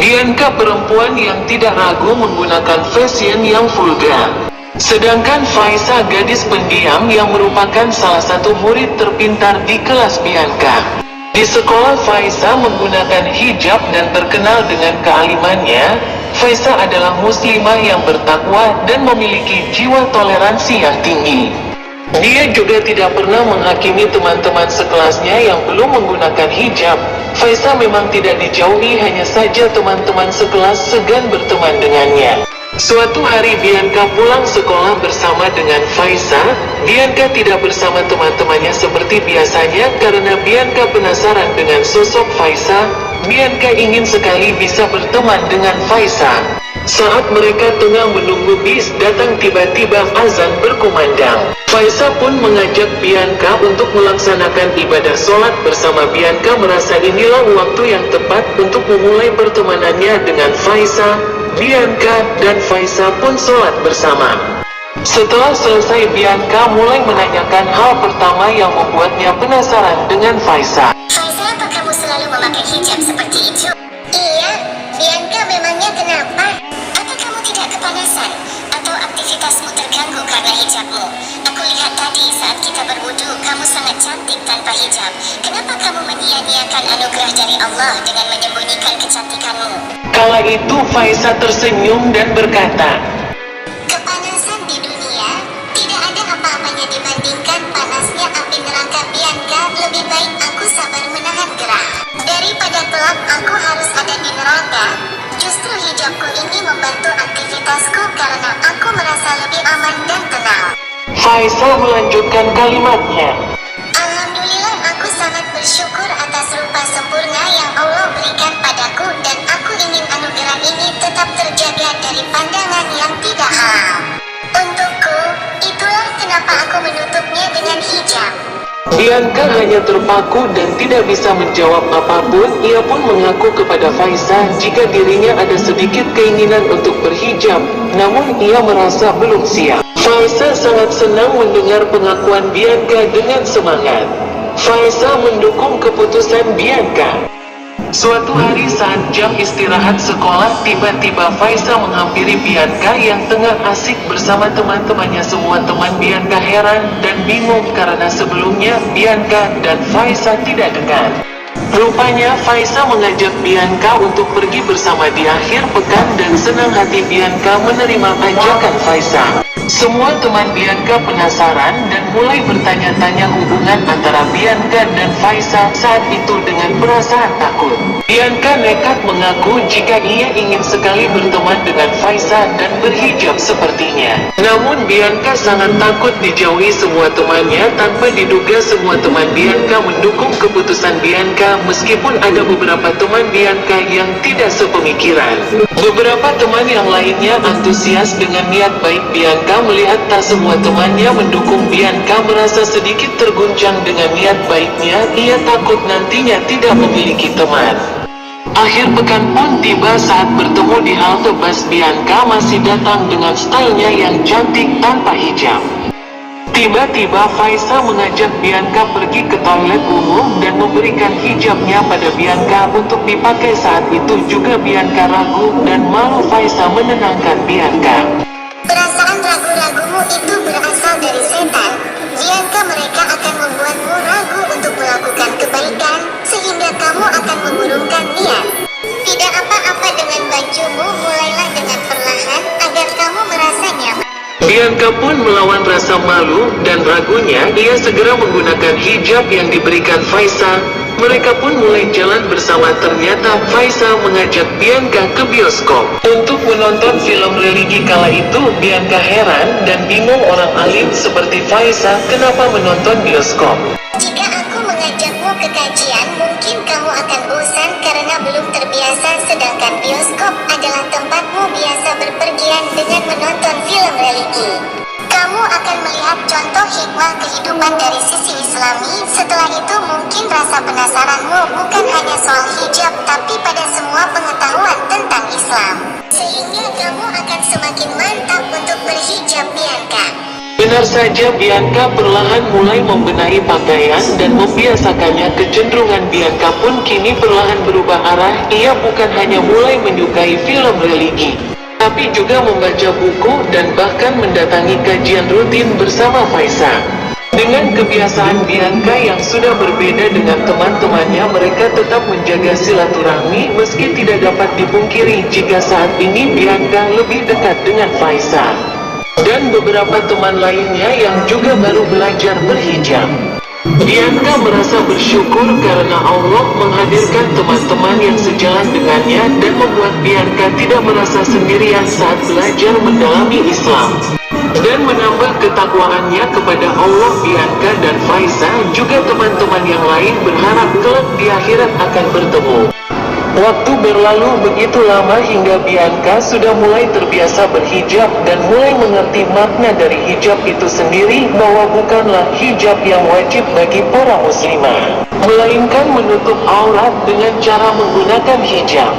Bianca perempuan yang tidak ragu menggunakan fashion yang vulgar. Sedangkan Faiza gadis pendiam yang merupakan salah satu murid terpintar di kelas Bianca. Di sekolah Faiza menggunakan hijab dan terkenal dengan kealimannya. Faiza adalah muslimah yang bertakwa dan memiliki jiwa toleransi yang tinggi. Dia juga tidak pernah menghakimi teman-teman sekelasnya yang belum menggunakan hijab. Faiza memang tidak dijauhi, hanya saja teman-teman sekelas segan berteman dengannya. Suatu hari Bianca pulang sekolah bersama dengan Faiza. Bianca tidak bersama teman-temannya seperti biasanya karena Bianca penasaran dengan sosok Faiza. Bianca ingin sekali bisa berteman dengan Faiza. Saat mereka tengah menunggu bis datang, tiba-tiba azan berkumandang. Faiza pun mengajak Bianca untuk melaksanakan ibadah sholat bersama. Bianca merasa inilah waktu yang tepat untuk memulai pertemanannya dengan Faiza. Bianca dan Faiza pun sholat bersama. Setelah selesai, Bianca mulai menanyakan hal pertama yang membuatnya penasaran dengan Faiza. Faiza, apa kamu selalu memakai hijab seperti itu? Iya, Bianca, memangnya kenapa? Apa kamu tidak kepanasan? Atau aktivitasmu terganggu karena hijabmu? Aku lihat tadi saat kita berwudu, kamu sangat cantik tanpa hijab. Kenapa kamu menyia-nyiakan anugerah dari Allah dengan menyembunyikan kecantikanmu? Kala itu Faiza tersenyum dan berkata, Kepanasan di dunia tidak ada apa-apanya dibandingkan panasnya api neraka. Bianca, lebih baik aku sabar menahan gerah daripada kelak aku harus ada di neraka. Justru hijabku ini membantu aktivitasku karena aku merasa lebih aman dan tenang. Faiza melanjutkan kalimatnya. Alhamdulillah, aku sangat bersyukur atas rupa sempurna yang Allah berikan padaku, dan aku ingin anugerah ini tetap terjaga dari pandangan yang tidak halal. Untukku, itulah kenapa aku menutupnya dengan hijab. Bianca hanya terpaku dan tidak bisa menjawab apapun. Ia pun mengaku kepada Faiza jika dirinya ada sedikit keinginan untuk berhijab, namun ia merasa belum siap. Faiza sangat senang mendengar pengakuan Bianca dengan semangat. Faiza mendukung keputusan Bianca. Suatu hari saat jam istirahat sekolah, tiba-tiba Faiza menghampiri Bianca yang tengah asik bersama teman-temannya. Semua teman Bianca heran dan bingung karena sebelumnya Bianca dan Faiza tidak dekat. Rupanya Faiza mengajak Bianca untuk pergi bersama di akhir pekan dan senang hati Bianca menerima ajakan Faiza. Semua teman Bianca penasaran dan mulai bertanya-tanya hubungan antara Bianca dan Faiza saat itu dengan perasaan takut. Bianca nekat mengaku jika ia ingin sekali berteman dengan Faiza dan berhijab sepertinya. Namun Bianca sangat takut dijauhi semua temannya. Tanpa diduga semua teman Bianca mendukung keputusan Bianca, meskipun ada beberapa teman Bianca yang tidak sepemikiran. Beberapa teman yang lainnya antusias dengan niat baik Bianca. Melihat tak semua temannya mendukung, Bianca merasa sedikit terguncang dengan niat baiknya. Ia takut nantinya tidak memiliki teman. Akhir pekan pun tiba. Saat bertemu di halte bus, Bianca masih datang dengan stylenya yang cantik tanpa hijab. Tiba-tiba Faiza mengajak Bianca pergi ke toilet umum dan memberikan hijabnya pada Bianca untuk dipakai. Saat itu juga Bianca ragu dan malu. Faiza menenangkan Bianca. Perasaan ragu-ragumu itu berasal dari setan. Bianca, mereka akan membuatmu ragu untuk melakukan kebaikan, sehingga kamu akan mengurungkan niat. Tidak apa-apa dengan bajumu, mulailah dengan perlahan agar kamu merasa nyaman. Bianca pun melawan rasa malu dan ragunya. Ia segera menggunakan hijab yang diberikan Faiza. Mereka pun mulai jalan bersama. Ternyata Faiza mengajak Bianca ke bioskop untuk menonton film religi. Kala itu Bianca heran dan bingung, orang alim seperti Faiza kenapa menonton bioskop. Jika aku mengajakmu ke kajian, mungkin kamu akan bosan karena belum terbiasa, sedangkan bioskop adalah tempatmu biasa berpergian dengan menonton film religi. Kamu akan melihat contoh hikmah kehidupan dari sisi Islami. Setelah itu mungkin rasa penasaranmu bukan hanya soal hijab, tapi pada semua pengetahuan tentang Islam. Sehingga kamu akan semakin mantap untuk berhijab, Bianca. Benar saja Bianca perlahan mulai membenahi pakaian dan membiasakannya. Kecenderungan Bianca pun kini perlahan berubah arah. Ia bukan hanya mulai menyukai film religi, tapi juga membaca buku dan bahkan mendatangi kajian rutin bersama Faisal. Dengan kebiasaan Bianca yang sudah berbeda dengan teman-temannya, mereka tetap menjaga silaturahmi meski tidak dapat dipungkiri jika saat ini Bianca lebih dekat dengan Faisal dan beberapa teman lainnya yang juga baru belajar berhijab. Bianca merasa bersyukur karena Allah menghadirkan teman-teman yang sejalan dengannya dan membuat Bianca tidak merasa sendirian saat belajar mendalami Islam dan menambah ketakwaannya kepada Allah. Bianca dan Faisal juga teman-teman yang lain berharap kelak di akhirat akan bertemu. Waktu berlalu begitu lama hingga Bianca sudah mulai terbiasa berhijab dan mulai mengerti makna dari hijab itu sendiri, bahwa bukanlah hijab yang wajib bagi para muslimah, melainkan menutup aurat dengan cara menggunakan hijab.